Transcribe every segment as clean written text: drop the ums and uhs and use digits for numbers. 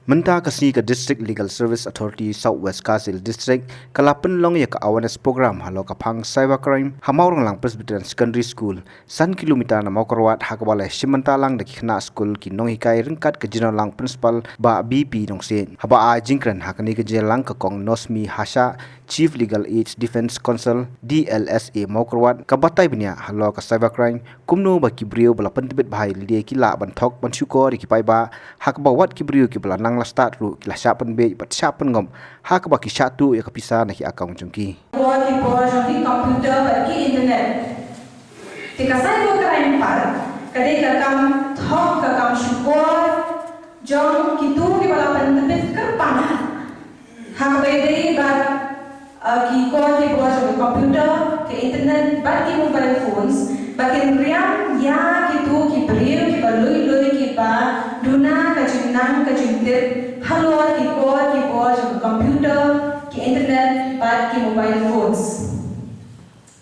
Menta kasih ke District Legal Service Authority Southwest Kasil District kalapan long ya ke awareness program halo kapang cybercrime hamaurang lang Presbyterian Secondary School 1 kilometer na maukarwat hakabale simenta lang daki kena school kinong hikai ringkat ke general lang principal ba BP nong sen haba a jingkran hakani ke general lang ke kong Nosmi Hasha Chief Legal Aid Defense Council DLSA maukarwat kabatai bnya halo ke cybercrime kumno ba kibrio bala pentibet bahai lidia kila bantok bansyuko dikipai ba hakabawat kibrio kibala nang la start ru kila siapan be pat siapan ngom hak baki satu ya kapisa na ki akaun jongki jongki komputer bagi internet tika sai ko crime par kadai ka kam thok ka kam syukur jong kitu ki bala pentebet kerpang hak be dei ba ki ko ki jongki komputer ke internet bagi mobile phones bagi riam ya kitu ki beriu ki baloi ki ba duna ka jinang ka jintir halo ki jongki komputer ki internet bagi mobile phones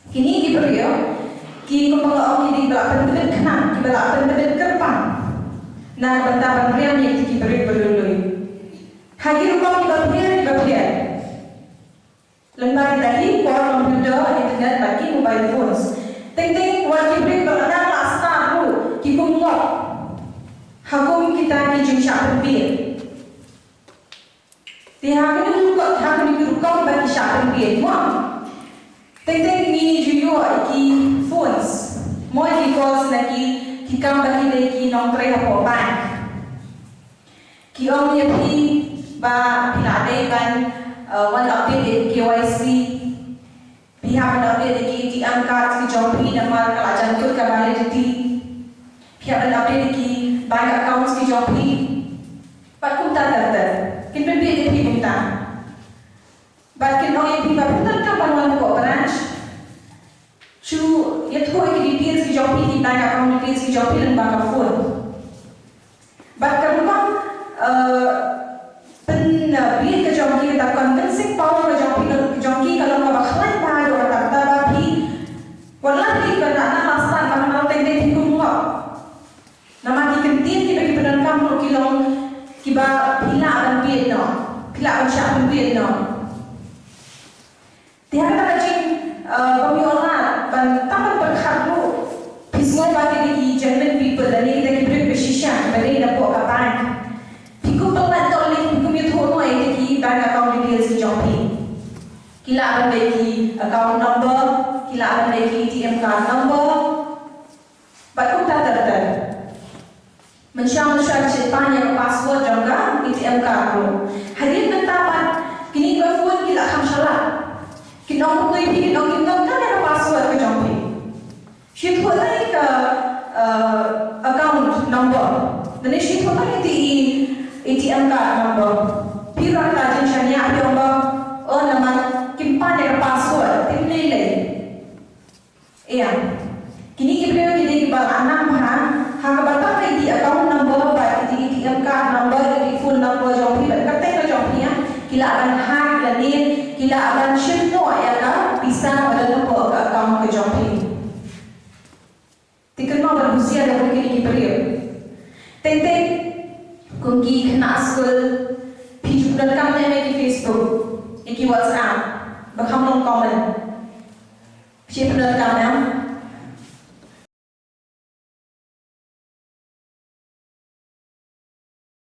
kini ki beriu ki kumpang ki di belakang pendebit kenang ki belakang pendebit kerpang na bantaban riam ki beriu baloi hagi rupang ki beriu lembar dari komputer internet bagi mobile phones ting wajib berkenaan asal dulu kikum ngok hakum kita ki jumsha penbir tiha kini juga tiha kini kurukam bagi sya penbir mo ting ni juyo ki phones mo ki calls lagi ki kam bagi lagi nomor apa bank ki om ye pi ba pilade ban one update KYC pihak update lagi di angkat ki jompi nama kelajan tu ka validity pihak update lagi bank accounts ki jompi pat kum ta ter kin pen bi di kum ta bat kin oi bi ba putar ka banwan ko branch chu yet ko ki details ki jompi di bank account details ki jompi dan bank phone bat ka rumah pen bi ka jompi ta convincing power ka jompi kalau ka bakhlai walau di kerana masa mana tende tinggung ngok, nama di kentin di bagi penangkam lo kilong kiba pila akan Vietno, pila akan siapa Vietno. Tiada rajin pemiolat dan taman berkhidmat, pisngo bagi di German people dan ini kita beri persisyan beri dapur kapan. Piku pelat tolong piku mithono ini di bank account details di Jopi. Kila akan bagi account number. Kila ada lagi ATM card number, baru tak terter. Mensyam-syam ceritanya password juga ATM card lo. Hadir bentapan, kini kau phone kila ham salah. Kini orang tu ini kini orang kan ada password ke jompi. Sheet pun lagi ke account number. Dan sheet pun lagi di ATM card number. Pira rajin syariah dia orang nama kimpan ada password, tim nilai. Iya, kini kita jadi kebal anak mahal, hakabatang di account number, baik di ATM card number, di phone number jompi, berkata ke jompi ya, kila akan hack lagi, kila akan shift no ya kan, bisa pada nombor ke account ke jompi. Tiket mau berusia ada mungkin di period. Tentang kunci kena school, pijuk dan kamu di Facebook, di WhatsApp, berkamu komen. Siapa nak kamu?